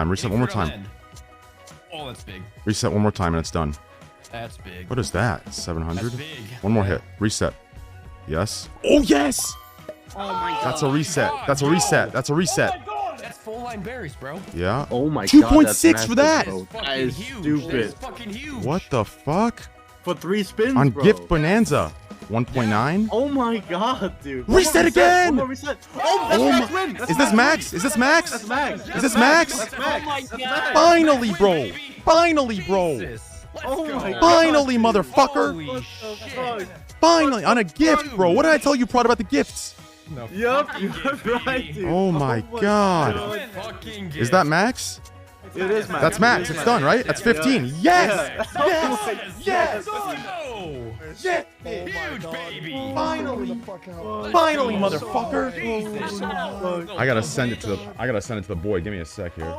Reset one more time. Oh, that's big. Reset one more time and it's done. That's big. What is that? 700? That's big. One more hit. Reset. Yes. Oh, yes! Oh my god. That's a reset. That's a reset. That's a reset. That's full line berries, bro. Yeah. Oh my god. 2.6 for that. That is huge. That is stupid. fucking huge. What the fuck? For 3 spins, On bro. Gift Bonanza. 1.9? Oh my god, dude. Reset again! One more reset. Oh, that's Oh max my- win. That's Is this max? Is this max? That's max. Is this max? That's Oh max. my That's god. max. Finally, bro. Finally, bro. Jesus. Let's Oh go. my god. Finally, motherfucker. Holy What the shit. fuck? Finally, on a gift, bro. What did I tell you, Prod, about the gifts? No Yup, fucking you're gift, right, baby. dude. Oh my god. No fucking gift. Is that max? It is max. That's max. It's done, right? That's 15. Yes! Yeah. Yes! Yes! No. Yes! Huge, baby. Finally! Fuck. Finally, motherfucker! Jesus. I gotta send it to the boy. Give me a sec here.